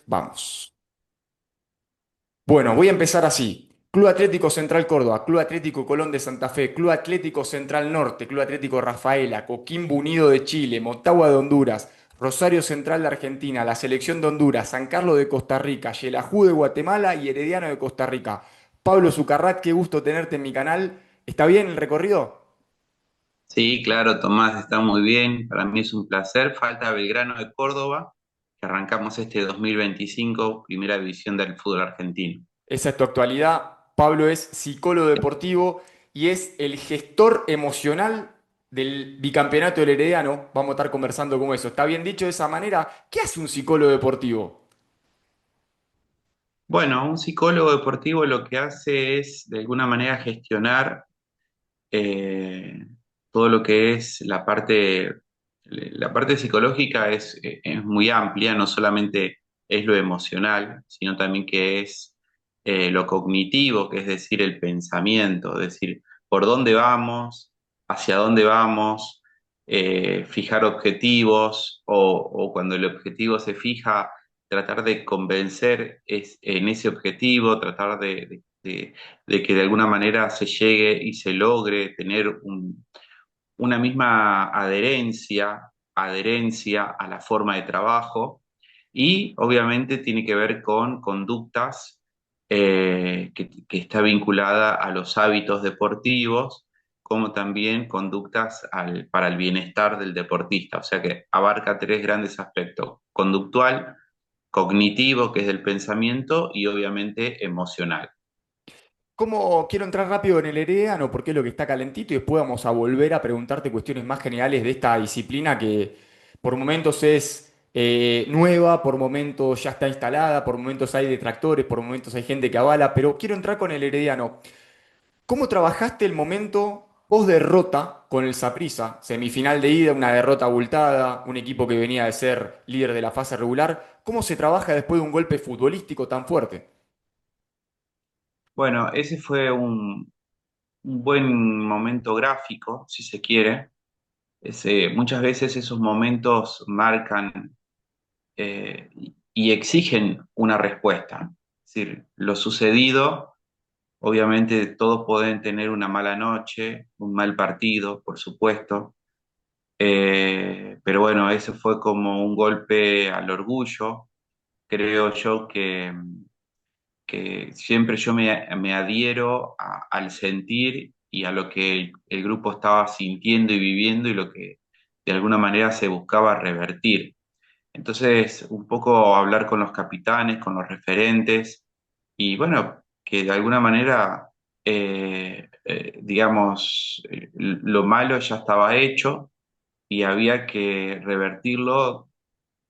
Vamos. Bueno, voy a empezar así. Club Atlético Central Córdoba, Club Atlético Colón de Santa Fe, Club Atlético Central Norte, Club Atlético Rafaela, Coquimbo Unido de Chile, Motagua de Honduras, Rosario Central de Argentina, la Selección de Honduras, San Carlos de Costa Rica, Xelajú de Guatemala y Herediano de Costa Rica. Pablo Zucarrat, qué gusto tenerte en mi canal. ¿Está bien el recorrido? Sí, claro, Tomás, está muy bien. Para mí es un placer. Falta Belgrano de Córdoba, que arrancamos este 2025, primera división del fútbol argentino. Esa es tu actualidad. Pablo es psicólogo deportivo y es el gestor emocional del bicampeonato del Herediano. Vamos a estar conversando con eso. ¿Está bien dicho de esa manera? ¿Qué hace un psicólogo deportivo? Bueno, un psicólogo deportivo lo que hace es, de alguna manera, gestionar eh, todo lo que es la parte psicológica es muy amplia, no solamente es lo emocional, sino también que es lo cognitivo, que es decir, el pensamiento, es decir, por dónde vamos, hacia dónde vamos, fijar objetivos o cuando el objetivo se fija, tratar de convencer en ese objetivo, tratar de que de alguna manera se llegue y se logre tener una misma adherencia a la forma de trabajo y obviamente tiene que ver con conductas que está vinculada a los hábitos deportivos, como también conductas para el bienestar del deportista. O sea que abarca tres grandes aspectos: conductual, cognitivo, que es del pensamiento, y obviamente emocional. Quiero entrar rápido en el Herediano porque es lo que está calentito y después vamos a volver a preguntarte cuestiones más generales de esta disciplina que por momentos es nueva, por momentos ya está instalada, por momentos hay detractores, por momentos hay gente que avala, pero quiero entrar con el Herediano. ¿Cómo trabajaste el momento post derrota con el Saprissa? Semifinal de ida, una derrota abultada, un equipo que venía de ser líder de la fase regular. ¿Cómo se trabaja después de un golpe futbolístico tan fuerte? Bueno, ese fue un buen momento gráfico, si se quiere. Muchas veces esos momentos marcan y exigen una respuesta. Es decir, lo sucedido, obviamente todos pueden tener una mala noche, un mal partido, por supuesto, pero bueno, eso fue como un golpe al orgullo. Creo yo que siempre yo me adhiero al sentir y a lo que el grupo estaba sintiendo y viviendo y lo que de alguna manera se buscaba revertir. Entonces, un poco hablar con los capitanes, con los referentes y bueno, que de alguna manera, digamos, lo malo ya estaba hecho y había que revertirlo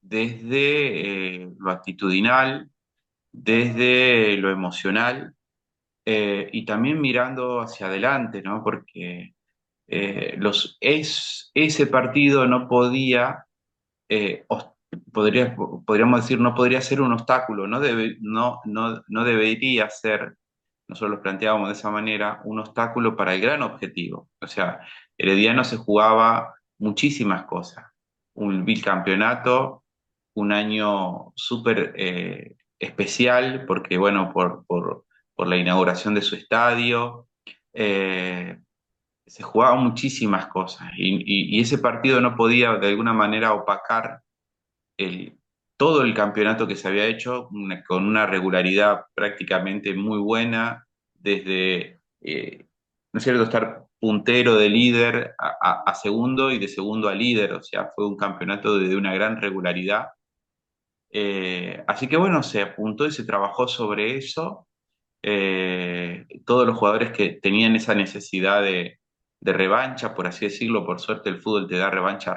desde lo actitudinal, desde lo emocional y también mirando hacia adelante, ¿no? Porque ese partido no podía, eh, os- podríamos decir, no podría ser un obstáculo, no debería ser, nosotros lo planteábamos de esa manera, un obstáculo para el gran objetivo. O sea, Herediano se jugaba muchísimas cosas, un bicampeonato, un año súper especial, porque bueno, por la inauguración de su estadio, eh, se jugaban muchísimas cosas y ese partido no podía de alguna manera opacar el, todo el campeonato que se había hecho con una regularidad prácticamente muy buena, desde, ¿no es cierto?, estar puntero de líder a segundo y de segundo a líder, o sea, fue un campeonato de una gran regularidad. Así que bueno, se apuntó y se trabajó sobre eso. Todos los jugadores que tenían esa necesidad de revancha, por así decirlo, por suerte el fútbol te da revancha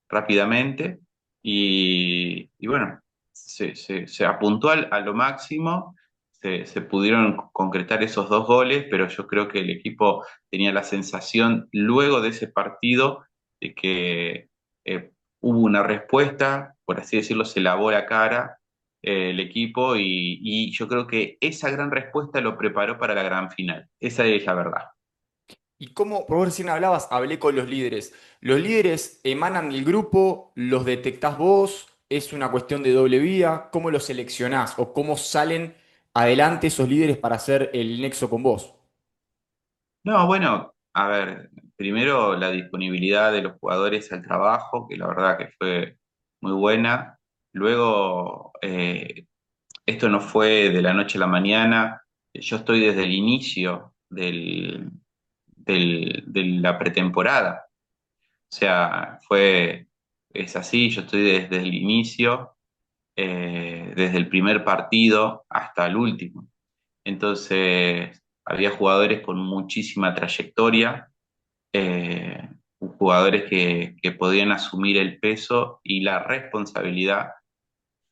rápidamente. Y bueno, se apuntó a lo máximo, se pudieron concretar esos dos goles, pero yo creo que el equipo tenía la sensación luego de ese partido de que hubo una respuesta, por así decirlo, se lavó la cara el equipo y yo creo que esa gran respuesta lo preparó para la gran final. Esa es la verdad. ¿Y cómo, por vos recién hablabas, hablé con los líderes? ¿Los líderes emanan del grupo? ¿Los detectás vos? ¿Es una cuestión de doble vía? ¿Cómo los seleccionás o cómo salen adelante esos líderes para hacer el nexo con vos? No, bueno, a ver, primero la disponibilidad de los jugadores al trabajo, que la verdad que fue muy buena. Luego, esto no fue de la noche a la mañana. Yo estoy desde el inicio de la pretemporada. O sea, es así, yo estoy desde el inicio, desde el primer partido hasta el último. Entonces, había jugadores con muchísima trayectoria, eh, jugadores que podían asumir el peso y la responsabilidad.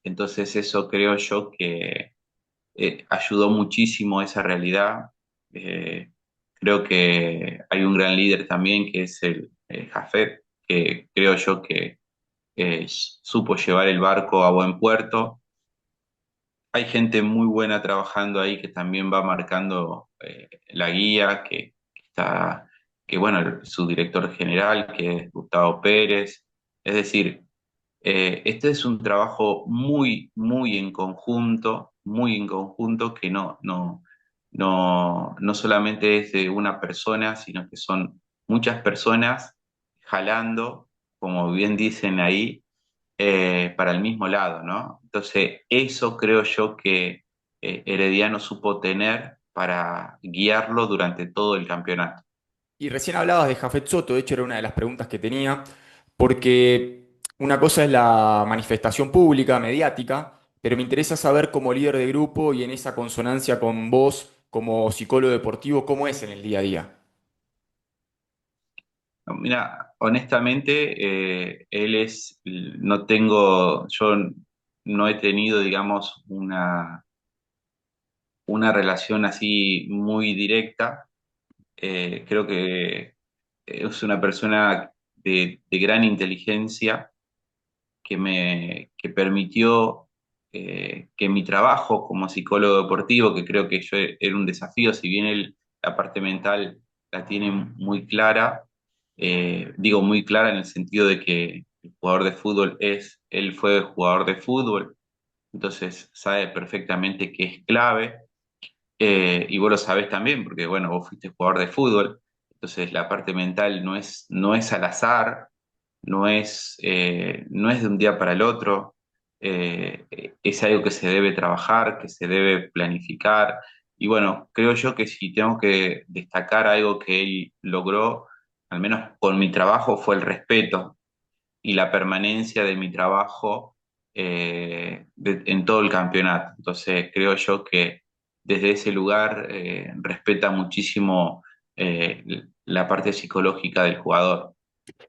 Entonces, eso creo yo que ayudó muchísimo esa realidad. Eh, Creo que hay un gran líder también que es el Jafet, que creo yo que supo llevar el barco a buen puerto. Hay gente muy buena trabajando ahí que también va marcando la guía, que está, que bueno, su director general, que es Gustavo Pérez. Es decir, este es un trabajo muy en conjunto, que no solamente es de una persona, sino que son muchas personas jalando, como bien dicen ahí, para el mismo lado, ¿no? Entonces, eso creo yo que Herediano supo tener para guiarlo durante todo el campeonato. Y recién hablabas de Jafet Soto, de hecho era una de las preguntas que tenía, porque una cosa es la manifestación pública, mediática, pero me interesa saber como líder de grupo y en esa consonancia con vos como psicólogo deportivo, ¿cómo es en el día a día? No, mira, honestamente, yo no he tenido, digamos, una relación así muy directa. Creo que es una persona de gran inteligencia que permitió que mi trabajo como psicólogo deportivo, que creo que yo era un desafío, si bien él la parte mental la tiene muy clara, digo muy clara en el sentido de que el jugador de fútbol él fue jugador de fútbol, entonces sabe perfectamente que es clave, y vos lo sabés también, porque bueno, vos fuiste jugador de fútbol, entonces la parte mental no es al azar, no es de un día para el otro, es algo que se debe trabajar, que se debe planificar. Y bueno, creo yo que si tengo que destacar algo que él logró, al menos con mi trabajo, fue el respeto y la permanencia de mi trabajo en todo el campeonato. Entonces, creo yo que desde ese lugar respeta muchísimo la parte psicológica del jugador.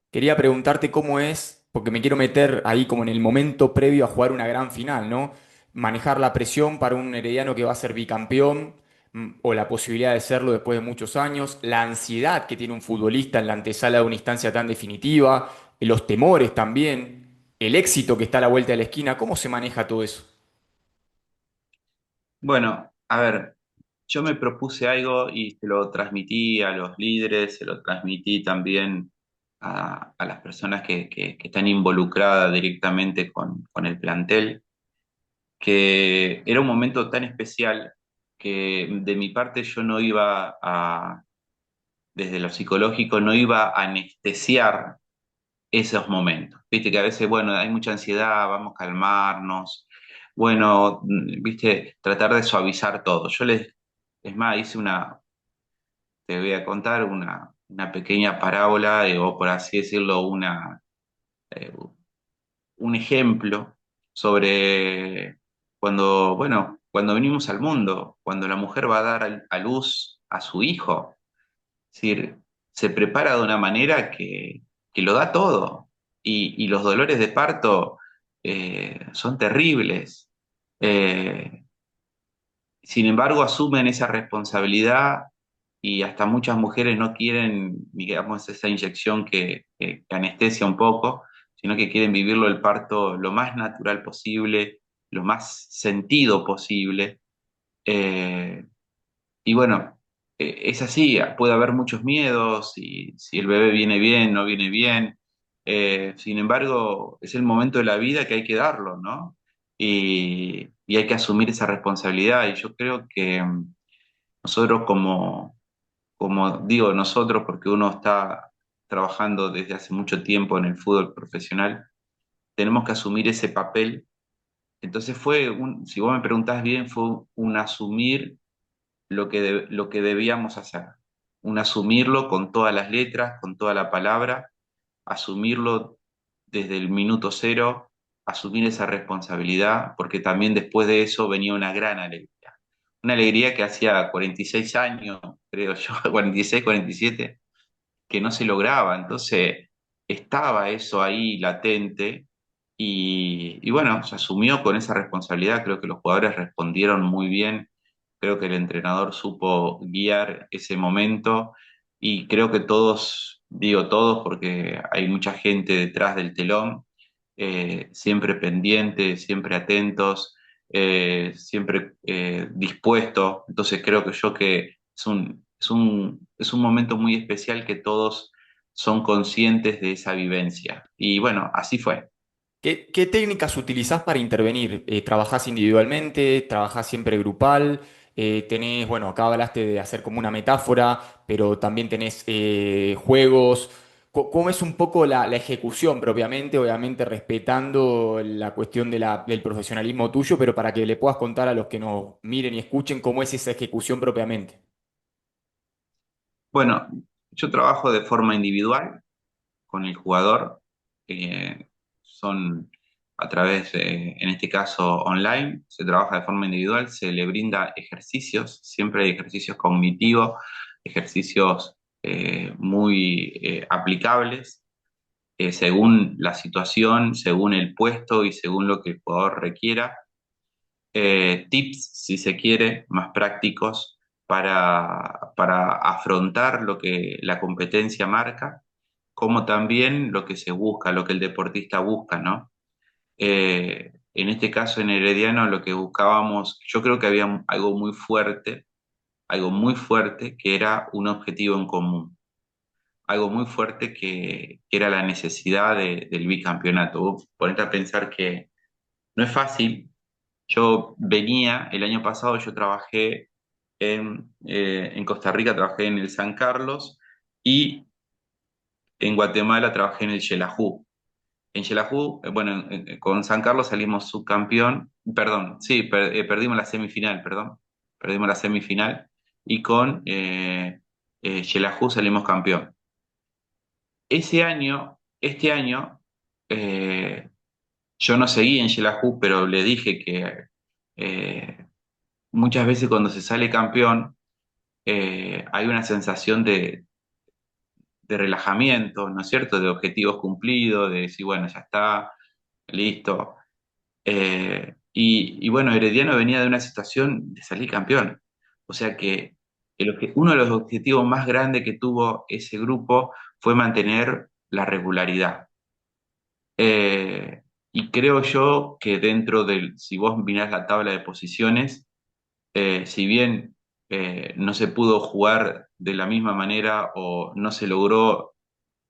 Quería preguntarte cómo es, porque me quiero meter ahí como en el momento previo a jugar una gran final, ¿no? Manejar la presión para un Herediano que va a ser bicampeón, o la posibilidad de serlo después de muchos años, la ansiedad que tiene un futbolista en la antesala de una instancia tan definitiva, los temores también, el éxito que está a la vuelta de la esquina, ¿cómo se maneja todo eso? Bueno, a ver, yo me propuse algo y se lo transmití a los líderes, se lo transmití también a las personas que están involucradas directamente con el plantel, que era un momento tan especial que de mi parte yo no iba desde lo psicológico, no iba a anestesiar esos momentos. Viste que a veces, bueno, hay mucha ansiedad, vamos a calmarnos, bueno, viste, tratar de suavizar todo. Es más, te voy a contar una pequeña parábola, o por así decirlo, eh, un ejemplo sobre cuando venimos al mundo, cuando la mujer va a dar a luz a su hijo. Es decir, se prepara de una manera que lo da todo. Y los dolores de parto son terribles. Eh, Sin embargo, asumen esa responsabilidad y hasta muchas mujeres no quieren, digamos, esa inyección que anestesia un poco, sino que quieren vivirlo el parto lo más natural posible, lo más sentido posible. Eh, y bueno, es así, puede haber muchos miedos, si el bebé viene bien, no viene bien. Sin embargo, es el momento de la vida que hay que darlo, ¿no? Y hay que asumir esa responsabilidad. Y yo creo que nosotros como digo nosotros, porque uno está trabajando desde hace mucho tiempo en el fútbol profesional, tenemos que asumir ese papel. Entonces si vos me preguntás bien, fue un asumir lo que debíamos hacer, un asumirlo con todas las letras, con toda la palabra, asumirlo desde el minuto cero, asumir esa responsabilidad, porque también después de eso venía una alegría que hacía 46 años, creo yo, 46, 47, que no se lograba. Entonces, estaba eso ahí latente y bueno, se asumió con esa responsabilidad. Creo que los jugadores respondieron muy bien. Creo que el entrenador supo guiar ese momento y creo que todos, digo todos porque hay mucha gente detrás del telón, siempre pendientes, siempre atentos, siempre dispuestos. Entonces creo que yo que es un momento muy especial que todos son conscientes de esa vivencia. Y bueno, así fue. ¿Qué técnicas utilizás para intervenir? ¿Trabajás individualmente? ¿Trabajás siempre grupal? Tenés, bueno, acá hablaste de hacer como una metáfora, pero también tenés juegos. ¿Cómo es un poco la ejecución propiamente? Obviamente respetando la cuestión del profesionalismo tuyo, pero para que le puedas contar a los que nos miren y escuchen cómo es esa ejecución propiamente. Bueno, yo trabajo de forma individual con el jugador. Son a través, en este caso online, se trabaja de forma individual, se le brinda ejercicios, siempre hay ejercicios cognitivos, ejercicios muy aplicables, según la situación, según el puesto y según lo que el jugador requiera. Tips, si se quiere, más prácticos para afrontar lo que la competencia marca, como también lo que se busca, lo que el deportista busca, ¿no? En este caso, en Herediano, lo que buscábamos, yo creo que había algo muy fuerte, que era un objetivo en común, algo muy fuerte que era la necesidad del bicampeonato. Vos ponete a pensar que no es fácil. Yo venía, el año pasado yo trabajé en Costa Rica, trabajé en el San Carlos y en Guatemala trabajé en el Xelajú. En Xelajú, bueno, con San Carlos salimos subcampeón, perdón, sí, perdimos la semifinal, perdón, perdimos la semifinal y con Xelajú salimos campeón. Este año, eh, yo no seguí en Xelajú, pero le dije que eh, muchas veces cuando se sale campeón hay una sensación de relajamiento, ¿no es cierto? De objetivos cumplidos, de decir, bueno, ya está, listo. Y bueno, Herediano venía de una situación de salir campeón. O sea que uno de los objetivos más grandes que tuvo ese grupo fue mantener la regularidad. Eh, y creo yo que si vos mirás la tabla de posiciones, si bien no se pudo jugar de la misma manera o no se logró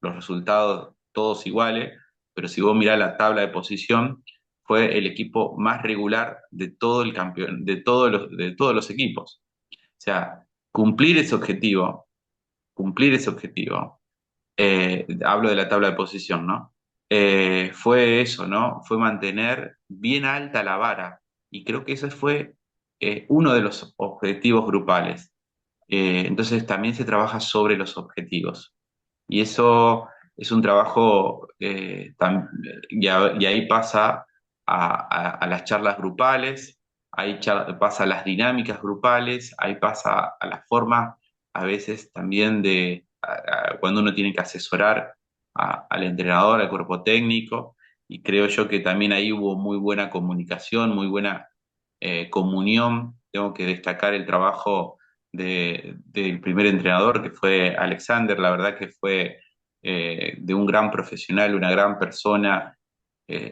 los resultados todos iguales, pero si vos mirás la tabla de posición, fue el equipo más regular de todo el campeón, de todos los equipos. O sea, cumplir ese objetivo, hablo de la tabla de posición, ¿no? Fue eso, ¿no? Fue mantener bien alta la vara. Y creo que ese fue uno de los objetivos grupales. Entonces también se trabaja sobre los objetivos. Y eso es un trabajo, y ahí pasa a las charlas grupales, pasa a las dinámicas grupales, ahí pasa a la forma a veces también cuando uno tiene que asesorar al entrenador, al cuerpo técnico, y creo yo que también ahí hubo muy buena comunicación, muy buena comunión. Tengo que destacar el trabajo del primer entrenador, que fue Alexander. La verdad que fue de un gran profesional, una gran persona,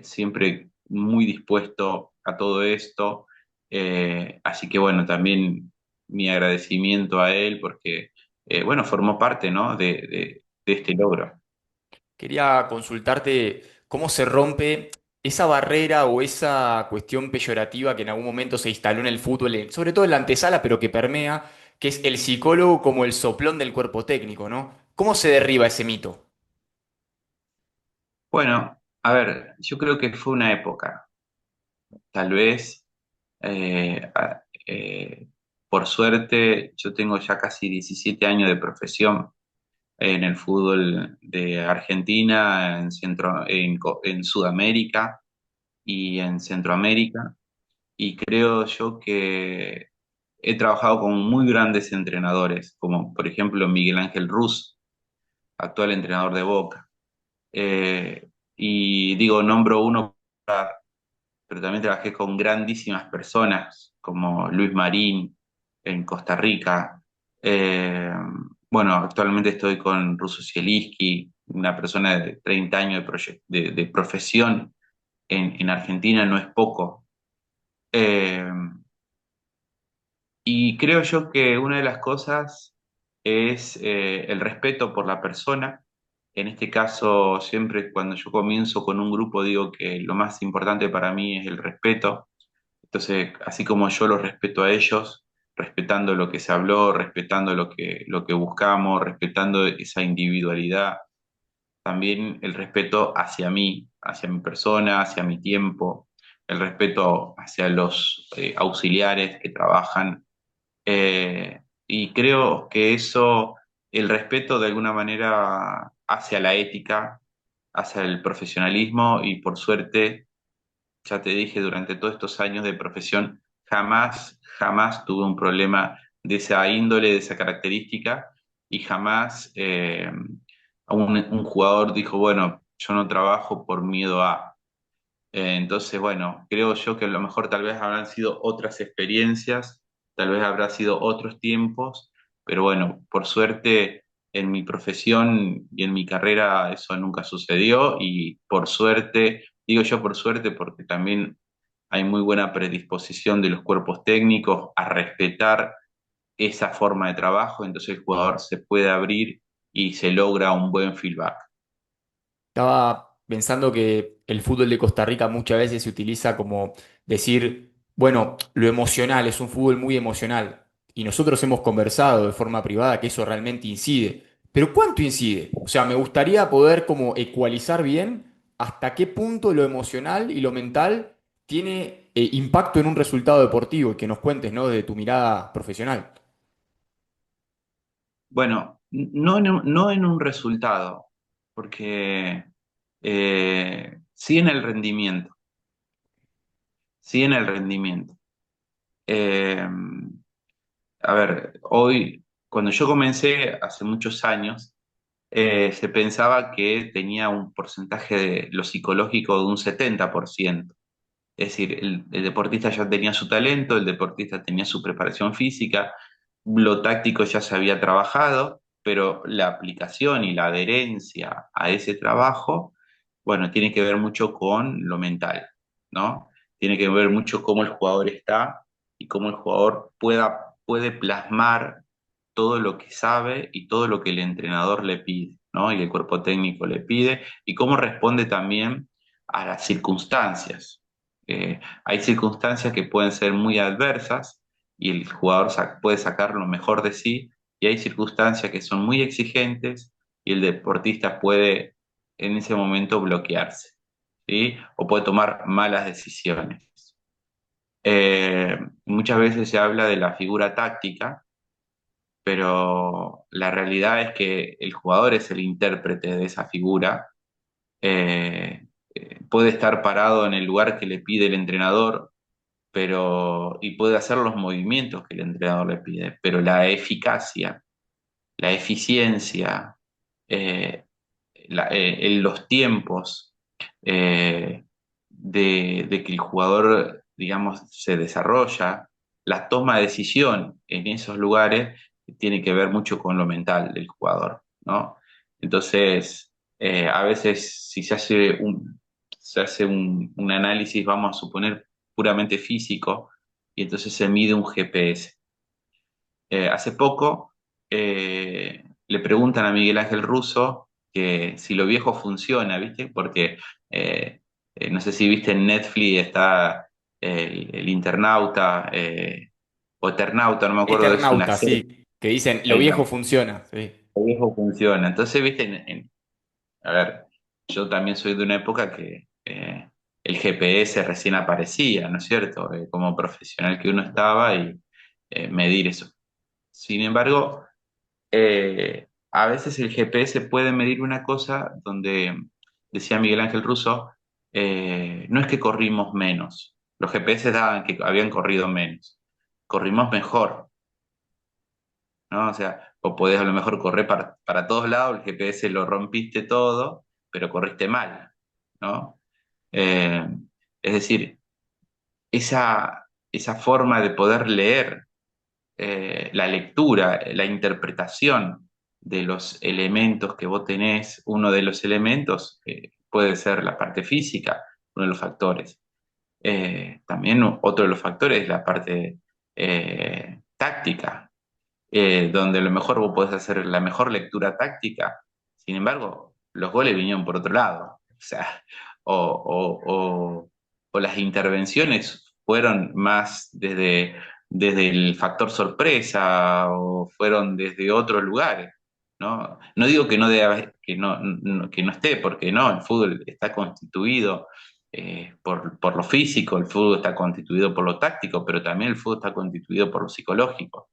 siempre muy dispuesto a todo esto. Así que bueno, también mi agradecimiento a él porque, bueno, formó parte, ¿no? de este logro. Quería consultarte cómo se rompe esa barrera o esa cuestión peyorativa que en algún momento se instaló en el fútbol, sobre todo en la antesala, pero que permea, que es el psicólogo como el soplón del cuerpo técnico, ¿no? ¿Cómo se derriba ese mito? Bueno, a ver, yo creo que fue una época, tal vez, por suerte, yo tengo ya casi 17 años de profesión en el fútbol de Argentina, en Sudamérica y en Centroamérica, y creo yo que he trabajado con muy grandes entrenadores, como por ejemplo Miguel Ángel Ruz, actual entrenador de Boca. Y digo, nombro uno, pero también trabajé con grandísimas personas como Luis Marín en Costa Rica. Eh, bueno, actualmente estoy con Russo Sieliski, una persona de 30 años de profesión en Argentina, no es poco. Eh, y creo yo que una de las cosas es el respeto por la persona. En este caso, siempre cuando yo comienzo con un grupo digo que lo más importante para mí es el respeto. Entonces, así como yo los respeto a ellos, respetando lo que se habló, respetando lo que buscamos, respetando esa individualidad, también el respeto hacia mi persona, hacia mi tiempo, el respeto hacia los auxiliares que trabajan. Y creo que eso, el respeto de alguna manera hacia la ética, hacia el profesionalismo y por suerte ya te dije, durante todos estos años de profesión, jamás tuve un problema de esa índole, de esa característica, y jamás un jugador dijo, bueno, yo no trabajo por miedo a. Entonces, bueno, creo yo que a lo mejor tal vez habrán sido otras experiencias, tal vez habrá sido otros tiempos, pero bueno, por suerte en mi profesión y en mi carrera eso nunca sucedió y por suerte, digo yo por suerte porque también hay muy buena predisposición de los cuerpos técnicos a respetar esa forma de trabajo, entonces el jugador se puede abrir y se logra un buen feedback. Estaba pensando que el fútbol de Costa Rica muchas veces se utiliza como decir, bueno, lo emocional, es un fútbol muy emocional. Y nosotros hemos conversado de forma privada que eso realmente incide. Pero ¿cuánto incide? O sea, me gustaría poder como ecualizar bien hasta qué punto lo emocional y lo mental tiene impacto en un resultado deportivo y que nos cuentes, ¿no? De tu mirada profesional. Bueno, no en un resultado, porque sí en el rendimiento, sí en el rendimiento. Eh, a ver, hoy, cuando yo comencé hace muchos años, se pensaba que tenía un porcentaje de lo psicológico de un 70%. Es decir, el deportista ya tenía su talento, el deportista tenía su preparación física, lo táctico ya se había trabajado, pero la aplicación y la adherencia a ese trabajo, bueno, tiene que ver mucho con lo mental, ¿no? Tiene que ver mucho cómo el jugador está y cómo el jugador puede plasmar todo lo que sabe y todo lo que el entrenador le pide, ¿no? Y el cuerpo técnico le pide y cómo responde también a las circunstancias. Hay circunstancias que pueden ser muy adversas y el jugador puede sacar lo mejor de sí, y hay circunstancias que son muy exigentes y el deportista puede en ese momento bloquearse, ¿sí? O puede tomar malas decisiones. Muchas veces se habla de la figura táctica, pero la realidad es que el jugador es el intérprete de esa figura. Puede estar parado en el lugar que le pide el entrenador, y puede hacer los movimientos que el entrenador le pide, pero la eficacia, la eficiencia, eh, en los tiempos eh, de que el jugador, digamos, se desarrolla, la toma de decisión en esos lugares tiene que ver mucho con lo mental del jugador, ¿no? Entonces, a veces si se hace un análisis, vamos a suponer, puramente físico, y entonces se mide un GPS. Hace poco le preguntan a Miguel Ángel Russo, que si lo viejo funciona, ¿viste? Porque no sé si viste en Netflix está el Internauta o Eternauta, no me acuerdo, es una Eternauta, serie. sí, que dicen, lo Ahí está, viejo funciona. Sí. lo viejo funciona. Entonces, ¿viste? A ver, yo también soy de una época que el GPS recién aparecía, ¿no es cierto? Como profesional que uno estaba y medir eso. Sin embargo, a veces el GPS puede medir una cosa donde, decía Miguel Ángel Russo, no es que corrimos menos, los GPS daban que habían corrido menos, corrimos mejor, ¿no? O sea, o podés a lo mejor correr para todos lados, el GPS lo rompiste todo, pero corriste mal, ¿no? Eh, es decir, esa forma de poder leer la lectura, la interpretación de los elementos que vos tenés, uno de los elementos puede ser la parte física, uno de los factores. También otro de los factores es la parte táctica, donde a lo mejor vos podés hacer la mejor lectura táctica, sin embargo, los goles vinieron por otro lado. O sea, o, o las intervenciones fueron más desde el factor sorpresa o fueron desde otros lugares, ¿no? No digo que no, que no esté, porque no, el fútbol está constituido por lo físico, el fútbol está constituido por lo táctico, pero también el fútbol está constituido por lo psicológico.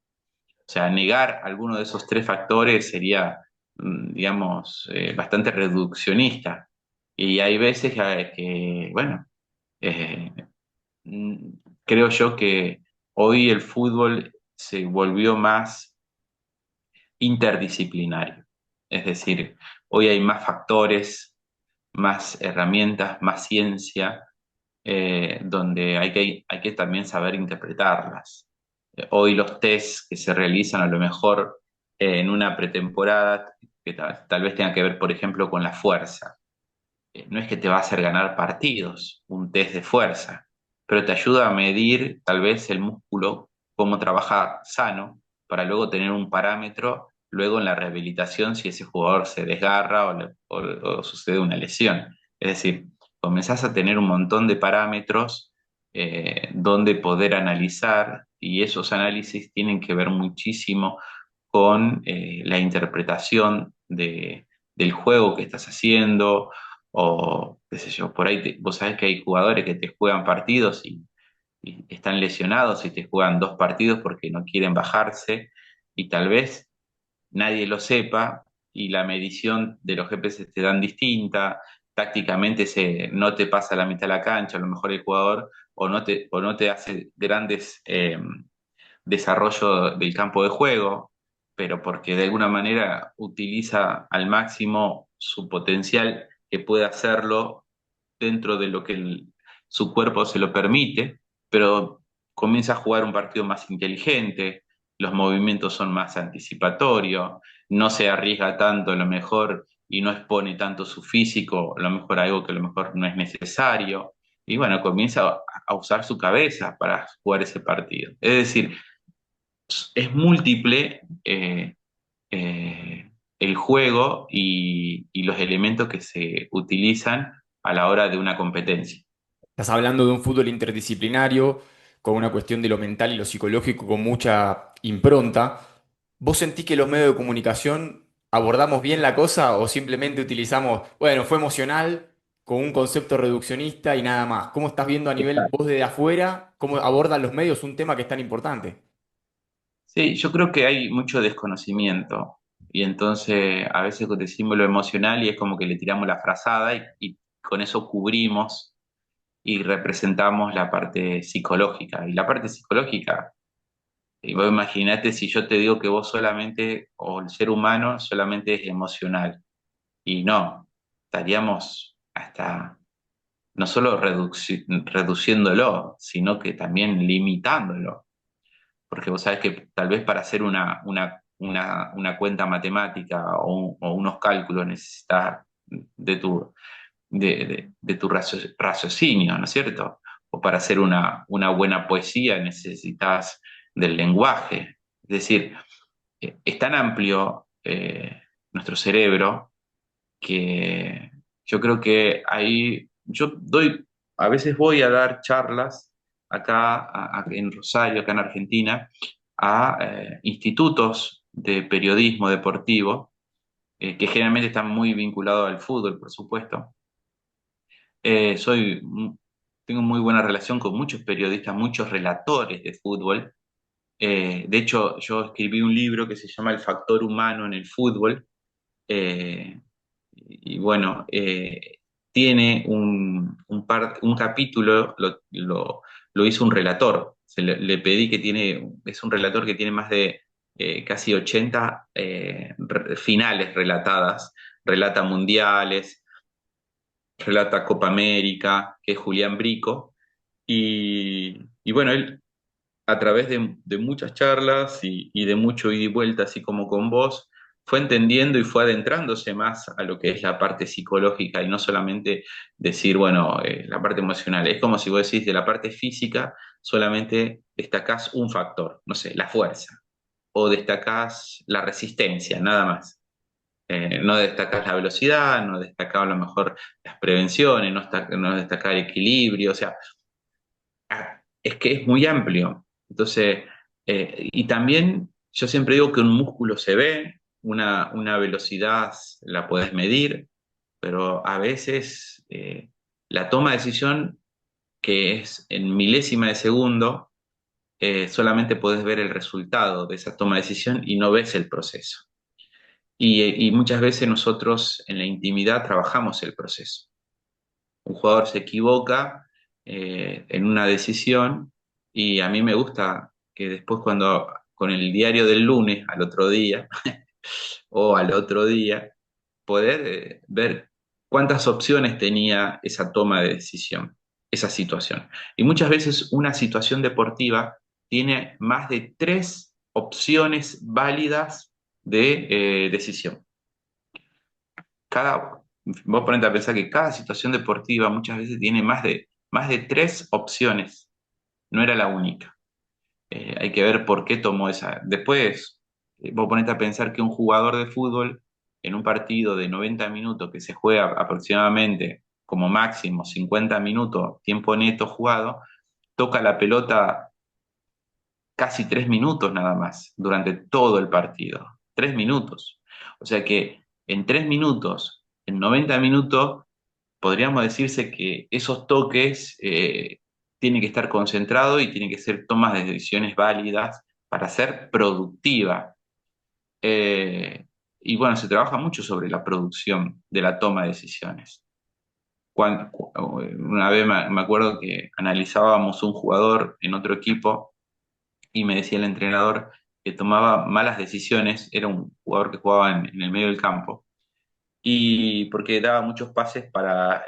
O sea, negar alguno de esos tres factores sería, digamos, bastante reduccionista. Y hay veces bueno, eh, mm, creo yo que hoy el fútbol se volvió más interdisciplinario. Es decir, hoy hay más factores, más herramientas, más ciencia, donde hay que también saber interpretarlas. Hoy los tests que se realizan a lo mejor en una pretemporada, que tal vez tenga que ver, por ejemplo, con la fuerza. No es que te va a hacer ganar partidos, un test de fuerza, pero te ayuda a medir tal vez el músculo, cómo trabaja sano, para luego tener un parámetro, luego en la rehabilitación si ese jugador se desgarra o sucede una lesión. Es decir, comenzás a tener un montón de parámetros donde poder analizar y esos análisis tienen que ver muchísimo con la interpretación del juego que estás haciendo o qué sé yo, por ahí vos sabés que hay jugadores que te juegan partidos y están lesionados y te juegan dos partidos porque no quieren bajarse y tal vez nadie lo sepa y la medición de los GPS te dan distinta, tácticamente no te pasa la mitad de la cancha, a lo mejor el jugador o no te hace grandes desarrollo del campo de juego, pero porque de alguna manera utiliza al máximo su potencial que puede hacerlo dentro de lo que su cuerpo se lo permite, pero comienza a jugar un partido más inteligente, los movimientos son más anticipatorios, no se arriesga tanto a lo mejor y no expone tanto su físico, a lo mejor algo que a lo mejor no es necesario. Y bueno, comienza a usar su cabeza para jugar ese partido. Es decir, es múltiple el juego y los elementos que se utilizan a la hora de una competencia. Estás hablando de un fútbol interdisciplinario, con una cuestión de lo mental y lo psicológico con mucha impronta. ¿Vos sentís que los medios de comunicación abordamos bien la cosa o simplemente utilizamos, bueno, fue emocional, con un concepto reduccionista y nada más? ¿Cómo estás viendo a nivel vos desde afuera, cómo abordan los medios un tema que es tan importante? Sí, yo creo que hay mucho desconocimiento y entonces a veces decimos lo emocional y es como que le tiramos la frazada y con eso cubrimos y representamos la parte psicológica. Y la parte psicológica, y vos imaginate si yo te digo que vos solamente, o el ser humano solamente es emocional, y no, estaríamos hasta no solo reduciéndolo, sino que también limitándolo. Porque vos sabés que tal vez para hacer una cuenta matemática o unos cálculos necesitas de tu, de tu raciocinio, ¿no es cierto? O para hacer una buena poesía necesitas del lenguaje. Es decir, es tan amplio nuestro cerebro que yo creo que ahí, a veces voy a dar charlas acá en Rosario, acá en Argentina, a institutos de periodismo deportivo, que generalmente están muy vinculados al fútbol, por supuesto. Eh, soy, tengo muy buena relación con muchos periodistas, muchos relatores de fútbol. De hecho, yo escribí un libro que se llama El factor humano en el fútbol. eh, y bueno, tiene un capítulo, lo hizo un relator. Le pedí es un relator que tiene más de casi 80 finales relatadas. Relata mundiales, relata Copa América, que es Julián Brico. Y bueno, él a través de muchas charlas y de mucho ida y vuelta, así como con vos, fue entendiendo y fue adentrándose más a lo que es la parte psicológica y no solamente decir, bueno, la parte emocional. Es como si vos decís de la parte física, solamente destacás un factor, no sé, la fuerza, o destacás la resistencia, nada más. No destacás la velocidad, no destacás a lo mejor las prevenciones, no destacás el equilibrio, o sea, es que es muy amplio. Entonces, y también yo siempre digo que un músculo se ve, una velocidad la puedes medir, pero a veces la toma de decisión, que es en milésima de segundo, solamente puedes ver el resultado de esa toma de decisión y no ves el proceso. Y muchas veces nosotros en la intimidad trabajamos el proceso. Un jugador se equivoca en una decisión y a mí me gusta que después cuando con el diario del lunes al otro día o al otro día poder ver cuántas opciones tenía esa toma de decisión, esa situación. Y muchas veces una situación deportiva tiene más de tres opciones válidas de decisión. Vos ponete a pensar que cada situación deportiva muchas veces tiene más de tres opciones, no era la única. Hay que ver por qué tomó esa. Después, vos ponete a pensar que un jugador de fútbol en un partido de 90 minutos que se juega aproximadamente como máximo 50 minutos, tiempo neto jugado, toca la pelota casi 3 minutos nada más durante todo el partido. 3 minutos. O sea que en 3 minutos, en 90 minutos, podríamos decirse que esos toques tienen que estar concentrados y tienen que ser tomas de decisiones válidas para ser productiva. Eh, y bueno, se trabaja mucho sobre la producción de la toma de decisiones. Una vez me acuerdo que analizábamos un jugador en otro equipo y me decía el entrenador que tomaba malas decisiones, era un jugador que jugaba en el medio del campo, y porque daba muchos pases para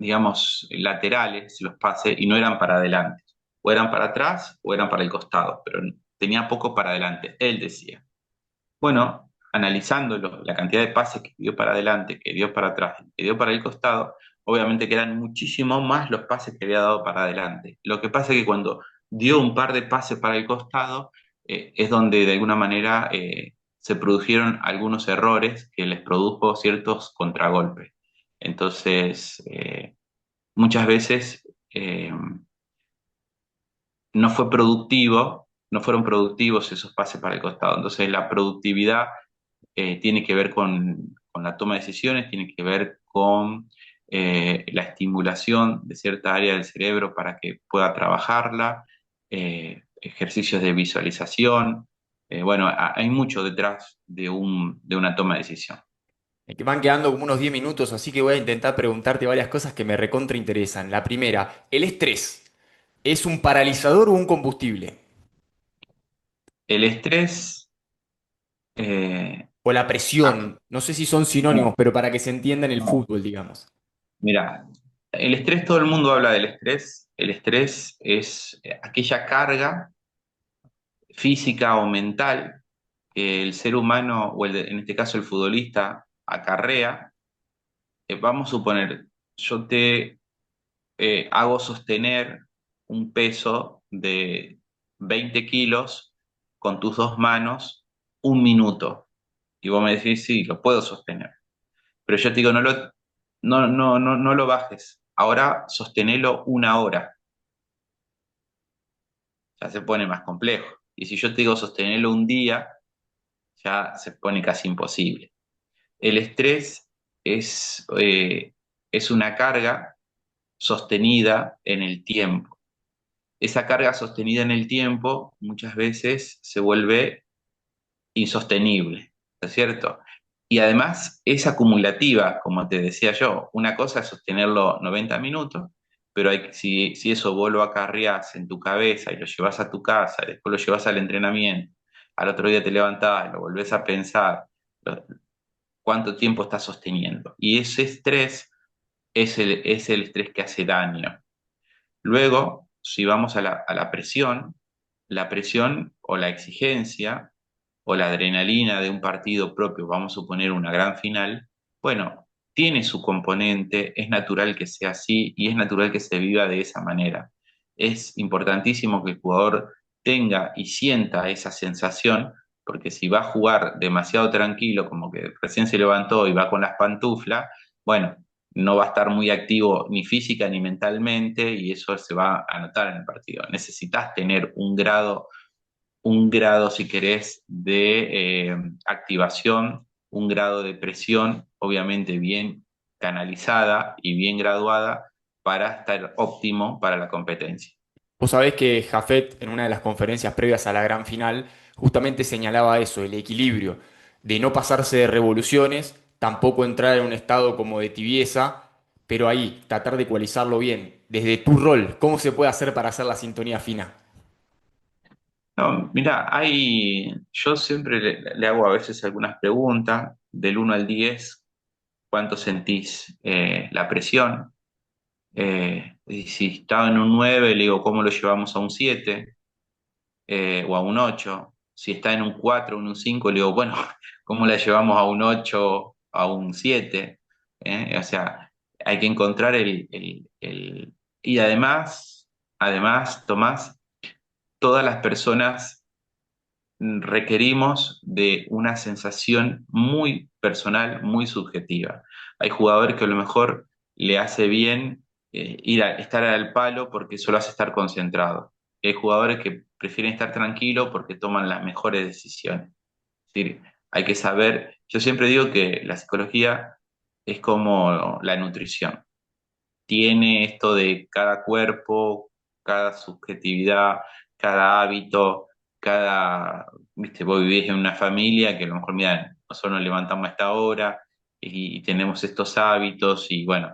digamos, laterales los pases y no eran para adelante, o eran para atrás o eran para el costado, pero tenía poco para adelante, él decía. Bueno, analizando la cantidad de pases que dio para adelante, que dio para atrás, que dio para el costado, obviamente que eran muchísimo más los pases que había dado para adelante. Lo que pasa es que cuando dio un par de pases para el costado, es donde de alguna manera se produjeron algunos errores que les produjo ciertos contragolpes. Entonces, muchas veces no fue productivo, no fueron productivos esos pases para el costado. Entonces, la productividad tiene que ver con la toma de decisiones, tiene que ver con la estimulación de cierta área del cerebro para que pueda trabajarla, ejercicios de visualización. Bueno, hay mucho detrás de una toma de decisión. Me van quedando como unos 10 minutos, así que voy a intentar preguntarte varias cosas que me recontra interesan. La primera, ¿el estrés es un paralizador o un combustible? El estrés, eh, O la ah, presión, no sé si son sinónimos, no, pero para que se entienda en el no. fútbol, digamos. Mira, el estrés, todo el mundo habla del estrés. El estrés es aquella carga física o mental que el ser humano, en este caso el futbolista, acarrea. Vamos a suponer, yo te hago sostener un peso de 20 kilos con tus dos manos 1 minuto. Y vos me decís, sí, lo puedo sostener. Pero yo te digo, no lo bajes. Ahora sostenelo una hora. Ya se pone más complejo. Y si yo te digo sostenerlo un día, ya se pone casi imposible. El estrés es una carga sostenida en el tiempo. Esa carga sostenida en el tiempo muchas veces se vuelve insostenible, ¿no es cierto? Y además es acumulativa, como te decía yo. Una cosa es sostenerlo 90 minutos, pero si eso vos lo acarreás en tu cabeza y lo llevas a tu casa, y después lo llevas al entrenamiento, al otro día te levantás, lo volvés a pensar, lo- cuánto tiempo estás sosteniendo. Y ese estrés es el estrés que hace daño. Luego, si vamos a la presión, la presión o la exigencia o la adrenalina de un partido propio, vamos a suponer una gran final, bueno, tiene su componente, es natural que sea así y es natural que se viva de esa manera. Es importantísimo que el jugador tenga y sienta esa sensación, porque si va a jugar demasiado tranquilo, como que recién se levantó y va con las pantuflas, bueno, no va a estar muy activo ni física ni mentalmente y eso se va a notar en el partido. Necesitas tener un grado, si querés, de activación, un grado de presión, obviamente bien canalizada y bien graduada para estar óptimo para la competencia. Vos sabés que Jafet, en una de las conferencias previas a la gran final, justamente señalaba eso, el equilibrio, de no pasarse de revoluciones, tampoco entrar en un estado como de tibieza, pero ahí, tratar de ecualizarlo bien. Desde tu rol, ¿cómo se puede hacer para hacer la sintonía fina? No, mira, yo siempre le hago a veces algunas preguntas, del 1 al 10, ¿cuánto sentís la presión? Y si estaba en un 9 le digo, ¿cómo lo llevamos a un 7 o a un 8? Si está en un 4 o en un 5 le digo, bueno, ¿cómo la llevamos a un 8 a un 7? O sea, hay que encontrar y además, Tomás, todas las personas requerimos de una sensación muy personal, muy subjetiva. Hay jugadores que a lo mejor le hace bien estar al palo porque eso lo hace estar concentrado. Hay jugadores que prefieren estar tranquilos porque toman las mejores decisiones. Es decir, hay que saber, yo siempre digo que la psicología es como la nutrición. Tiene esto de cada cuerpo, cada subjetividad, cada hábito, viste, vos vivís en una familia que a lo mejor, mira, nosotros nos levantamos a esta hora y tenemos estos hábitos y bueno,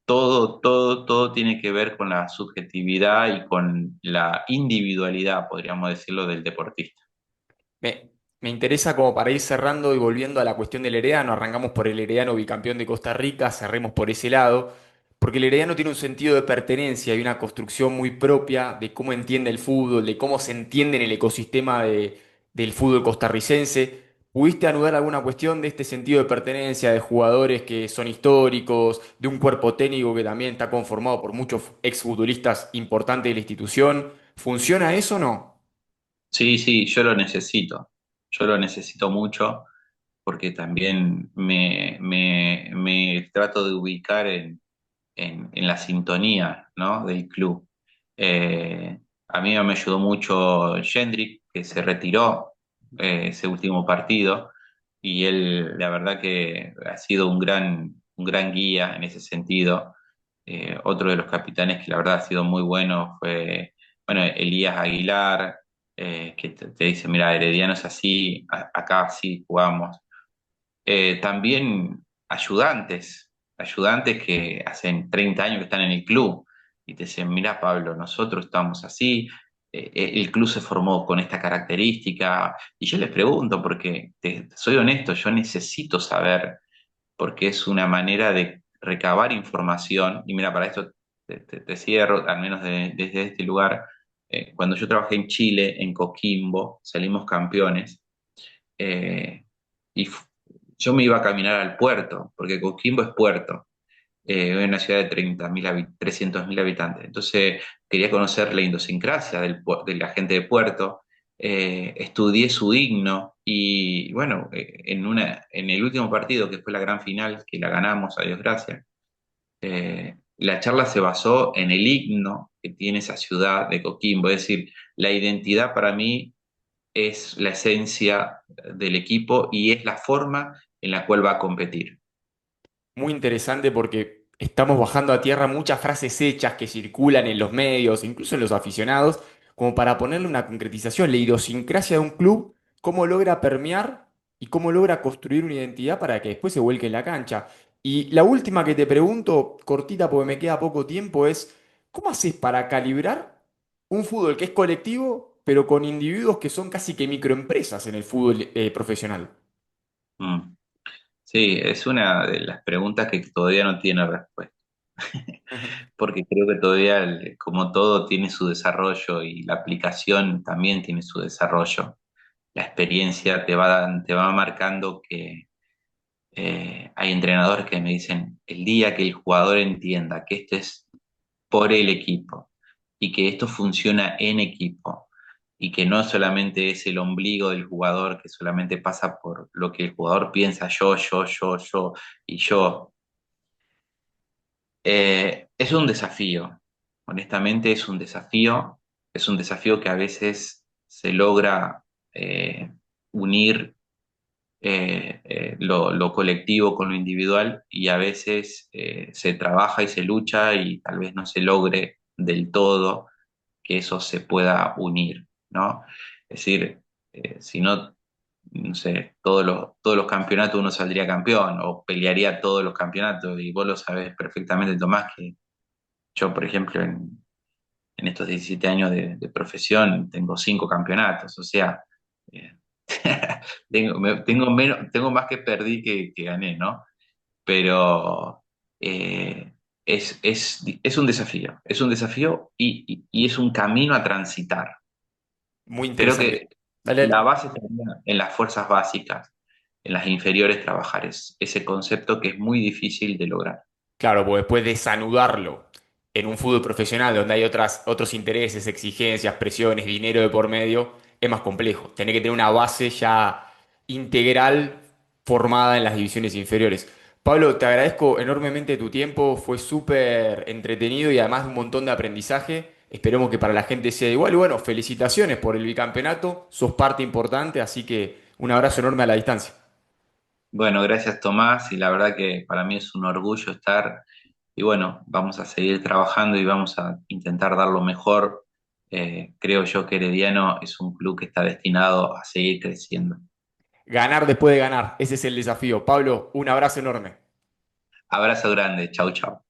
todo tiene que ver con la subjetividad y con la individualidad, podríamos decirlo, del deportista. Me interesa como para ir cerrando y volviendo a la cuestión del Herediano, arrancamos por el Herediano bicampeón de Costa Rica, cerremos por ese lado, porque el Herediano tiene un sentido de pertenencia y una construcción muy propia de cómo entiende el fútbol, de cómo se entiende en el ecosistema del fútbol costarricense. ¿Pudiste anudar alguna cuestión de este sentido de pertenencia, de jugadores que son históricos, de un cuerpo técnico que también está conformado por muchos exfutbolistas importantes de la institución? ¿Funciona eso o no? Sí, sí, yo lo necesito mucho porque también me trato de ubicar en la sintonía, ¿no? del club. A mí me ayudó mucho Jendrik, que se retiró ese último partido, y él, la verdad que ha sido un gran guía en ese sentido. Otro de los capitanes que la verdad ha sido muy bueno fue, bueno, Elías Aguilar, que te dice, mira, Herediano es así, acá sí jugamos. También ayudantes que hacen 30 años que están en el club y te dicen, mira Pablo, nosotros estamos así, el club se formó con esta característica y yo les pregunto porque soy honesto, yo necesito saber porque es una manera de recabar información y mira, para esto te cierro, al menos desde este lugar, cuando yo trabajé en Chile, en Coquimbo, salimos campeones eh, y yo me iba a caminar al puerto, porque Coquimbo es puerto, es una ciudad de 300.000 habitantes. Entonces quería conocer la idiosincrasia de la gente de puerto estudié su himno y bueno, en el último partido, que fue la gran final, que la ganamos, a Dios gracias, la charla se basó en el himno que tiene esa ciudad de Coquimbo. Es decir, la identidad para mí es la esencia del equipo y es la forma en la cual va a competir. Muy interesante porque estamos bajando a tierra muchas frases hechas que circulan en los medios, incluso en los aficionados, como para ponerle una concretización, la idiosincrasia de un club, cómo logra permear y cómo logra construir una identidad para que después se vuelque en la cancha. Y la última que te pregunto, cortita porque me queda poco tiempo, es, ¿cómo haces para calibrar un fútbol que es colectivo, pero con individuos que son casi que microempresas en el fútbol profesional? Mm. Sí, es una de las preguntas que todavía no tiene respuesta, porque creo que todavía, como todo, tiene su desarrollo y la aplicación también tiene su desarrollo. La experiencia te va marcando que hay entrenadores que me dicen, el día que el jugador entienda que esto es por el equipo y que esto funciona en equipo y que no solamente es el ombligo del jugador que solamente pasa por lo que el jugador piensa yo y yo. Es un desafío, honestamente es un desafío que a veces se logra unir lo colectivo con lo individual y a veces se trabaja y se lucha y tal vez no se logre del todo que eso se pueda unir, ¿no? Es decir, si no, no sé, todos los campeonatos uno saldría campeón o pelearía todos los campeonatos y vos lo sabés perfectamente, Tomás, que yo, por ejemplo, en estos 17 años de profesión tengo 5 campeonatos, o sea, eh, tengo más que perdí que gané, ¿no? Pero eh, es un desafío y es un camino a transitar. Muy Creo interesante. que Dale, la dale. base está en las fuerzas básicas, en las inferiores trabajar, es ese concepto que es muy difícil de lograr. Claro, porque después desanudarlo en un fútbol profesional donde hay otros intereses, exigencias, presiones, dinero de por medio, es más complejo. Tenés que tener una base ya integral formada en las divisiones inferiores. Pablo, te agradezco enormemente tu tiempo, fue súper entretenido y además un montón de aprendizaje. Esperemos que para la gente sea igual. Y bueno, felicitaciones por el bicampeonato, sos parte importante, así que un abrazo enorme a la distancia. Bueno, gracias Tomás, y la verdad que para mí es un orgullo estar, y bueno, vamos a seguir trabajando y vamos a intentar dar lo mejor. Creo yo que Herediano es un club que está destinado a seguir creciendo. Ganar después de ganar, ese es el desafío. Pablo, un abrazo enorme. Abrazo grande, chau chau.